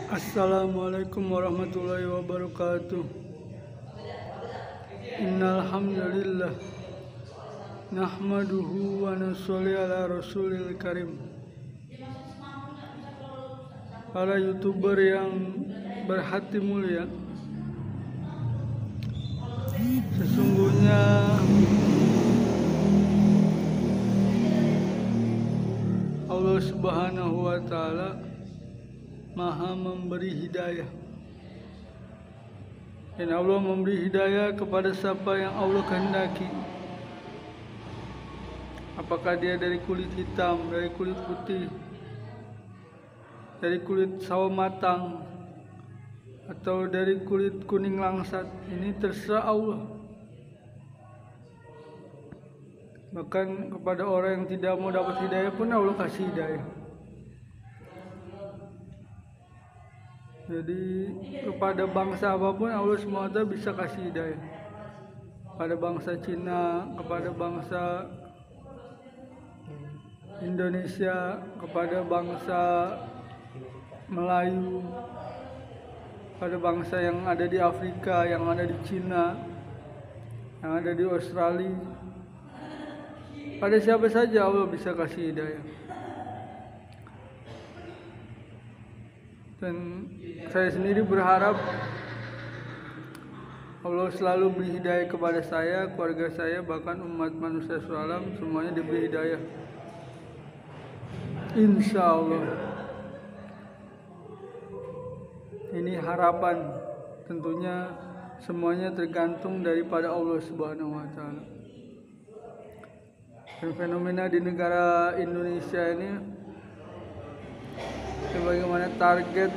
Assalamualaikum warahmatullahi wabarakatuh. Innal hamdalillah nahmaduhu wa nusolli ala rasulil karim. Para YouTuber yang berhati mulia, sesungguhnya Allah Subhanahu wa taala Maha memberi hidayah. Dan Allah memberi hidayah kepada siapa yang Allah kehendaki. Apakah dia dari kulit hitam, dari kulit putih, dari kulit sawo matang, atau dari kulit kuning langsat, ini terserah Allah. Bahkan kepada orang yang tidak mau dapat hidayah pun Allah kasih hidayah. Jadi kepada bangsa apapun Allah SWT bisa kasih hidayah. Pada bangsa Cina, kepada bangsa Indonesia, kepada bangsa Melayu, pada bangsa yang ada di Afrika, yang ada di Cina, yang ada di Australia. Pada siapa saja Allah bisa kasih hidayah. Dan saya sendiri berharap Allah selalu beri hidayah kepada saya, keluarga saya, bahkan umat manusia semuanya diberi hidayah. Insya Allah. Ini harapan, tentunya semuanya tergantung daripada Allah Subhanahu wa taala. Dan fenomena di negara Indonesia ini sebagaimana target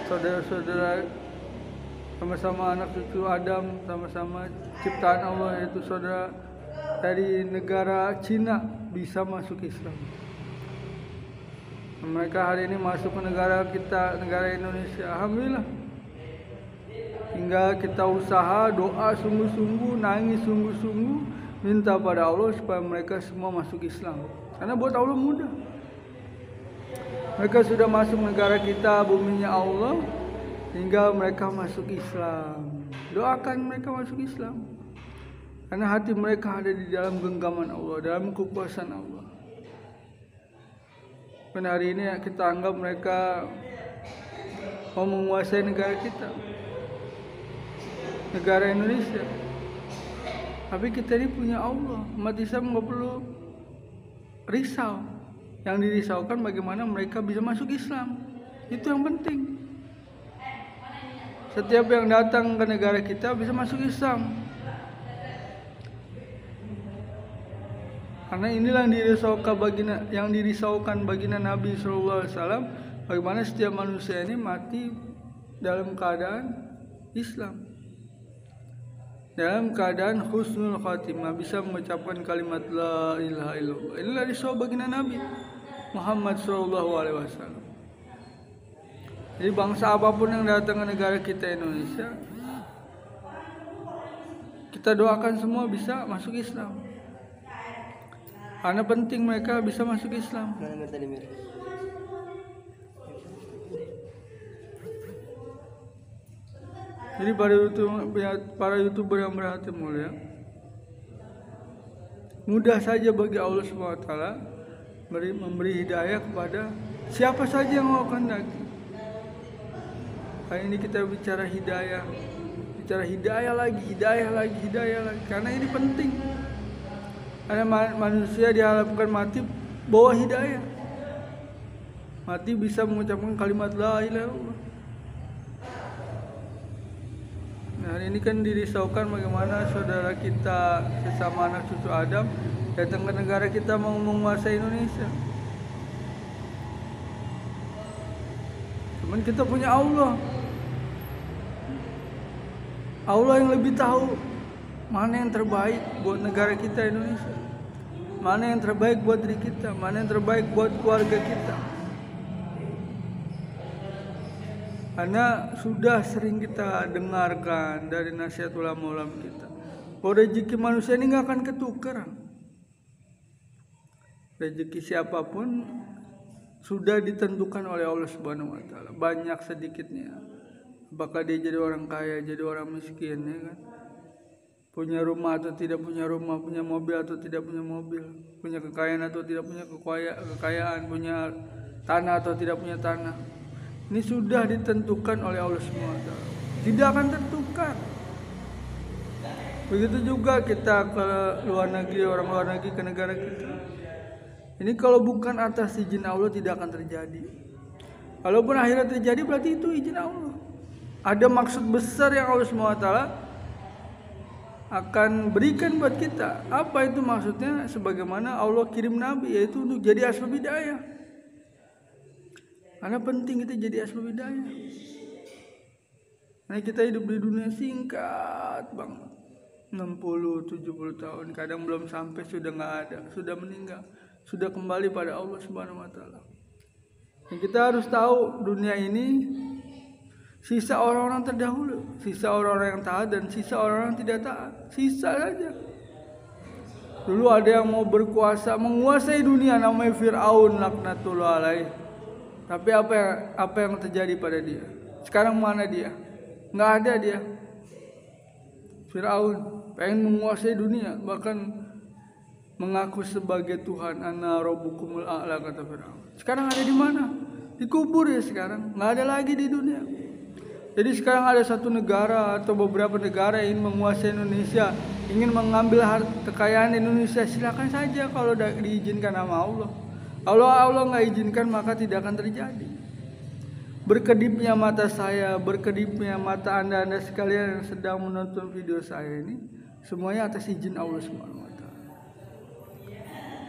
saudara-saudara, sama-sama anak cucu Adam, sama-sama ciptaan Allah, yaitu saudara dari negara Cina bisa masuk Islam. Mereka hari ini masuk ke negara kita, negara Indonesia. Alhamdulillah. Hingga kita usaha, doa sungguh-sungguh, nangis sungguh-sungguh, minta pada Allah supaya mereka semua masuk Islam. Karena buat Allah mudah. Mereka sudah masuk negara kita, buminya Allah, hingga mereka masuk Islam. Doakan mereka masuk Islam. Karena hati mereka ada di dalam genggaman Allah, dalam kekuasaan Allah. Dan hari ini kita anggap mereka mau menguasai negara kita, negara Indonesia. Tapi kita ini punya Allah. Umat Islam nggak perlu risau. Yang dirisaukan bagaimana mereka bisa masuk Islam. Itu yang penting. Setiap yang datang ke negara kita bisa masuk Islam. Karena inilah yang dirisaukan baginda Nabi SAW, bagaimana setiap manusia ini mati dalam keadaan Islam, dalam keadaan husnul khatimah, bisa mengucapkan kalimat la ilaha illallah. Inilah risau baginda Nabi Muhammad SAW. Jadi bangsa apapun yang datang ke negara kita Indonesia, kita doakan semua bisa masuk Islam. Karena penting mereka bisa masuk Islam. Jadi para YouTuber yang berhati mulia, mudah saja bagi Allah SWT memberi hidayah kepada siapa saja yang mau kehendaki. Hari ini kita bicara hidayah lagi, karena ini penting. Karena manusia diharapkan mati bawa hidayah, mati bisa mengucapkan kalimat la ilaha illallah. Nah, hari ini kan dirisaukan bagaimana saudara kita sesama anak cucu Adam datang ke negara kita mau menguasai Indonesia. Cuman kita punya Allah. Allah yang lebih tahu mana yang terbaik buat negara kita Indonesia, mana yang terbaik buat diri kita, mana yang terbaik buat keluarga kita. Karena sudah sering kita dengarkan dari nasihat ulama-ulama kita, bahwa rezeki manusia ini nggak akan ketukar. Rezeki siapapun sudah ditentukan oleh Allah Subhanahu wa taala, banyak sedikitnya. Apakah dia jadi orang kaya, jadi orang miskin, ya kan? Punya rumah atau tidak punya rumah, punya mobil atau tidak punya mobil, punya kekayaan atau tidak punya kekayaan, punya tanah atau tidak punya tanah. Ini sudah ditentukan oleh Allah Subhanahu wa taala. Tidak akan tertukar. Begitu juga kita ke luar negeri, orang luar negeri ke negara kita. Ini kalau bukan atas izin Allah tidak akan terjadi. Kalaupun akhirnya terjadi berarti itu izin Allah. Ada maksud besar yang Allah SWT akan berikan buat kita. Apa itu maksudnya? Sebagaimana Allah kirim Nabi, yaitu untuk jadi asbab hidayah. Karena penting kita jadi asbab hidayah. Nah, kita hidup di dunia singkat banget, 60-70 tahun, kadang belum sampai sudah nggak ada, sudah meninggal, sudah kembali pada Allah Subhanahu wa taala. Dan kita harus tahu dunia ini sisa orang-orang terdahulu, sisa orang-orang yang taat dan sisa orang-orang yang tidak taat, sisa saja. Dulu ada yang mau berkuasa, menguasai dunia, namanya Fir'aun laknatullah alaih. Tapi apa yang terjadi pada dia? Sekarang mana dia? Nggak ada dia. Fir'aun pengen menguasai dunia, bahkan mengaku sebagai Tuhan. Ana rabbukumul a'la, kata Fir'aun. Sekarang ada di mana? Dikubur ya sekarang, nggak ada lagi di dunia. Jadi sekarang ada satu negara atau beberapa negara yang ingin menguasai Indonesia, ingin mengambil kekayaan Indonesia. Silakan saja kalau diizinkan sama Allah. Kalau Allah nggak izinkan maka tidak akan terjadi. Berkedipnya mata saya, berkedipnya mata anda sekalian yang sedang menonton video saya ini, semuanya atas izin Allah Subhanahu wa taala.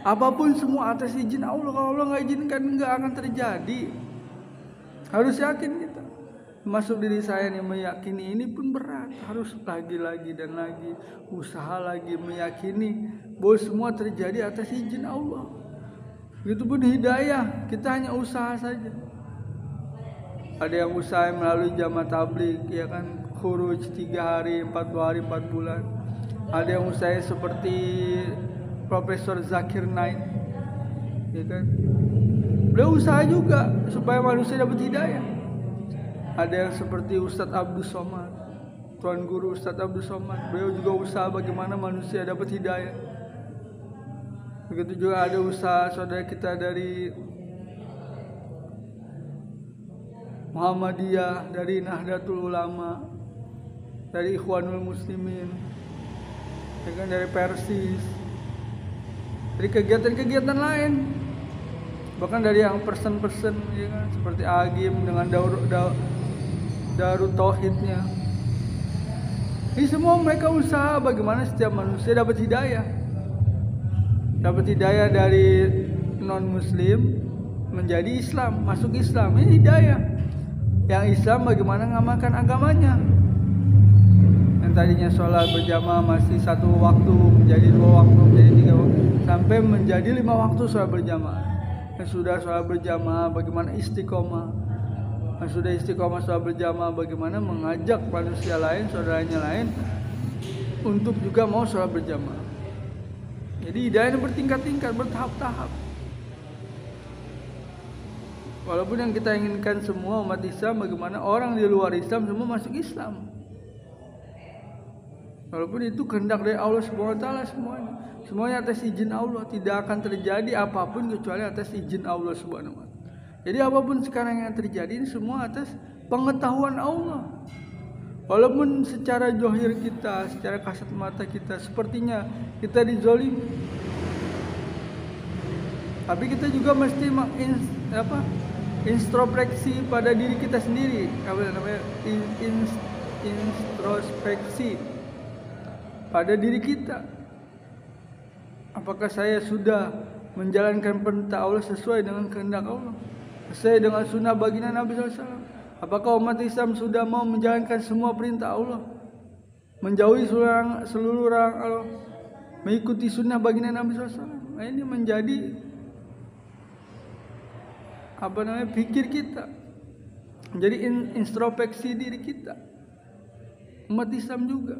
Apapun semua atas izin Allah. Kalau Allah nggak izinkan nggak akan terjadi. Harus yakin kita. Masuk diri saya nih, meyakini ini pun berat. Harus lagi dan lagi, usaha lagi meyakini bahwa semua terjadi atas izin Allah. Begitupun hidayah, kita hanya usaha saja. Ada yang usaha melalui jamaah tabligh, ya kan, khuruj 3 hari, 40 hari, 4 bulan. Ada yang usaha seperti Profesor Zakir Naik, ya kan. Beliau usaha juga supaya manusia dapat hidayah. Ada yang seperti Ustadz Abdul Somad, Tuan Guru Ustadz Abdul Somad, beliau juga usaha bagaimana manusia dapat hidayah. Begitu juga ada usaha saudara kita dari Muhammadiyah, dari Nahdlatul Ulama, dari Ikhwanul Muslimin, ya kan, dari Persis, dari kegiatan-kegiatan lain, bahkan dari yang person-person, ya kan, seperti Agim dengan Darut Tauhidnya. Ini semua mereka usaha bagaimana setiap manusia dapat hidayah. Dapat hidayah dari non-muslim menjadi Islam, masuk Islam. Ini hidayah. Yang Islam bagaimana mengamalkan agamanya. Yang tadinya sholat berjamaah masih 1 waktu menjadi 2 waktu, menjadi 3 waktu, sampai menjadi 5 waktu sholat berjamaah. Yang sudah sholat berjamaah bagaimana istiqomah. Yang sudah istiqomah sholat berjamaah bagaimana mengajak manusia lain, saudaranya lain untuk juga mau sholat berjamaah. Jadi hidayahnya bertingkat-tingkat, bertahap-tahap. Walaupun yang kita inginkan semua umat Islam, bagaimana orang di luar Islam semua masuk Islam. Walaupun itu kehendak dari Allah Subhanahu wa taala semuanya. Semuanya atas izin Allah, tidak akan terjadi apapun kecuali atas izin Allah Subhanahu wa taala. Jadi apapun sekarang yang terjadi ini semua atas pengetahuan Allah. Walaupun secara zahir kita, secara kasat mata kita sepertinya kita dizolimi, tapi kita juga mesti introspeksi pada diri kita sendiri. Apa namanya? Introspeksi pada diri kita. Apakah saya sudah menjalankan perintah Allah sesuai dengan kehendak Allah, sesuai dengan sunnah baginda Nabi SAW? Apakah umat Islam sudah mau menjalankan semua perintah Allah, menjauhi seluruh orang Allah, mengikuti sunnah baginda Nabi SAW? Nah, ini menjadi pikir kita, menjadi introspeksi diri kita. Umat Islam juga.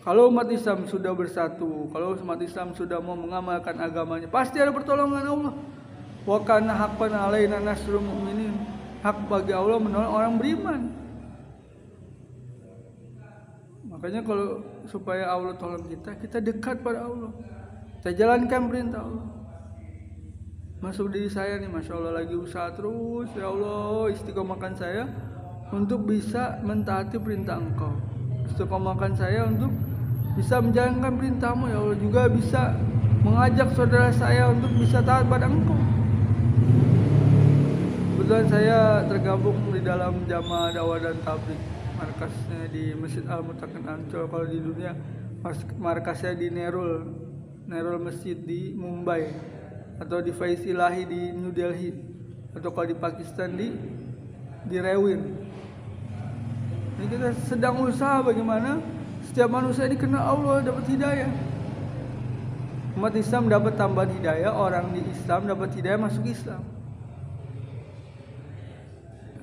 Kalau umat Islam sudah bersatu, kalau umat Islam sudah mau mengamalkan agamanya, pasti ada pertolongan Allah. Wa kana haqqan alaina nasrul mu'minin. Hak bagi Allah menolong orang beriman. Makanya kalau supaya Allah tolong kita, kita dekat pada Allah. Kita jalankan perintah Allah. Masuk diri saya nih, Masya Allah lagi usaha terus. Ya Allah, istiqomahkan saya untuk bisa mentaati perintah Engkau. Istiqomahkan saya untuk bisa menjalankan perintahmu, ya Allah. Juga bisa mengajak saudara saya untuk bisa taat pada Engkau. Kebetulan saya tergabung di dalam Jamaah Dakwah dan Tabligh. Markasnya di Masjid Al-Mutakin Ancol. Kalau di dunia markasnya di Nerul Masjid di Mumbai, atau di Faiz Ilahi di New Delhi, atau kalau di Pakistan di Rewin. Ini kita sedang usaha bagaimana setiap manusia dikenal Allah, dapat hidayah. Umat Islam dapat tambahan hidayah, orang di Islam dapat hidayah masuk Islam.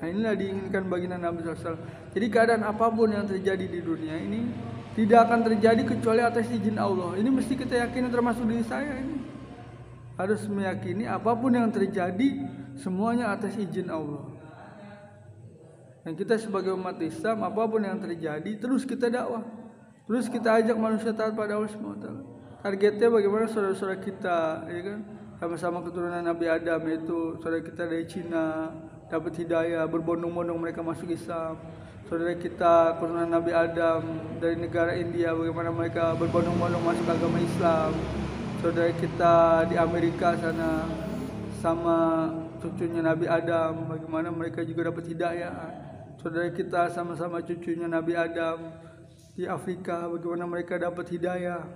Nah, inilah diinginkan baginda Nabi SAW. Jadi keadaan apapun yang terjadi di dunia ini tidak akan terjadi kecuali atas izin Allah. Ini mesti kita yakini, termasuk diri saya ini. Harus meyakini apapun yang terjadi semuanya atas izin Allah. Dan kita sebagai umat Islam, apapun yang terjadi terus kita dakwah. Terus kita ajak manusia taat pada Allah SWT. Targetnya bagaimana saudara-saudara kita, ya kan? Sama-sama keturunan Nabi Adam, yaitu saudara kita dari Cina dapat hidayah, berbondong-bondong mereka masuk Islam. Saudara kita keturunan Nabi Adam dari negara India, bagaimana mereka berbondong-bondong masuk agama Islam. Saudara kita di Amerika sana sama cucunya Nabi Adam, bagaimana mereka juga dapat hidayah. Saudara kita sama-sama cucunya Nabi Adam di Afrika, bagaimana mereka dapat hidayah.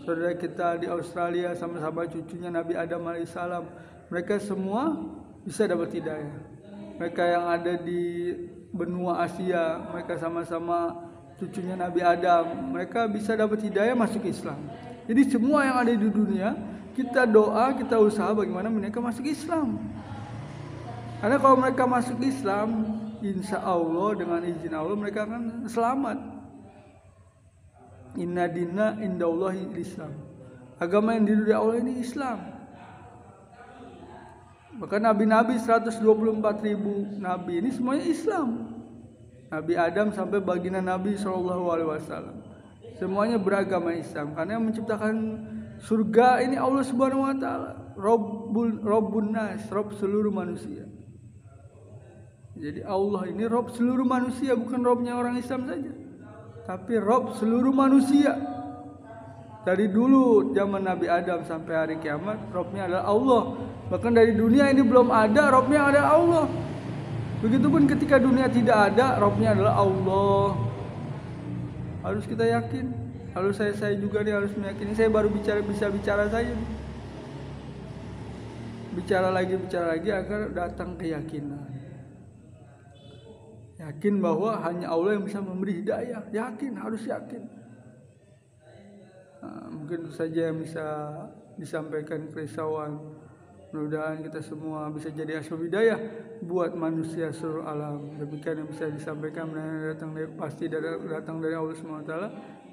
Saudara kita di Australia sama-sama cucunya Nabi Adam alaihissalam, mereka semua bisa dapat hidayah. Mereka yang ada di benua Asia, mereka sama-sama cucunya Nabi Adam, mereka bisa dapat hidayah masuk Islam. Jadi semua yang ada di dunia, kita doa, kita usaha bagaimana mereka masuk Islam. Karena kalau mereka masuk Islam, insya Allah dengan izin Allah mereka akan selamat. Inna dina indallahi Islam. Agama yang diridhoi Allah ini Islam. Bahkan nabi-nabi 124.000 nabi ini semuanya Islam. Nabi Adam sampai baginda Nabi SAW, semuanya beragama Islam. Karena yang menciptakan surga ini Allah Subhanahu Wa Taala, Rabbun Nas, Rabb seluruh manusia. Jadi Allah ini Rabb seluruh manusia, bukan Rabbnya orang Islam saja, tapi Rabb seluruh manusia. Dari dulu zaman Nabi Adam sampai hari kiamat, Rabbnya adalah Allah. Bahkan dari dunia ini belum ada, Rabbnya adalah Allah. Begitupun ketika dunia tidak ada, Rabbnya adalah Allah. Harus kita yakin. Harus saya juga nih harus meyakini. Saya baru bisa bicara saja. Bicara lagi agar datang keyakinan. Yakin bahwa hanya Allah yang bisa memberi hidayah. Yakin, harus yakin. Nah, mungkin itu saja yang bisa disampaikan kerisauan. Mudah-mudahan kita semua bisa jadi asbab hidayah buat manusia seluruh alam. Demikian yang bisa disampaikan, pasti datang dari Allah SWT.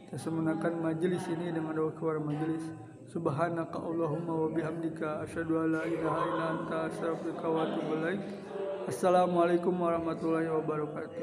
Kita semenakan majelis ini dengan doa keluar majelis. Subhanaka Allahumma wa bihamdika asyhadu an la ilaha illa anta astaghfiruka wa atubu ilaik. Assalamualaikum warahmatullahi wabarakatuh.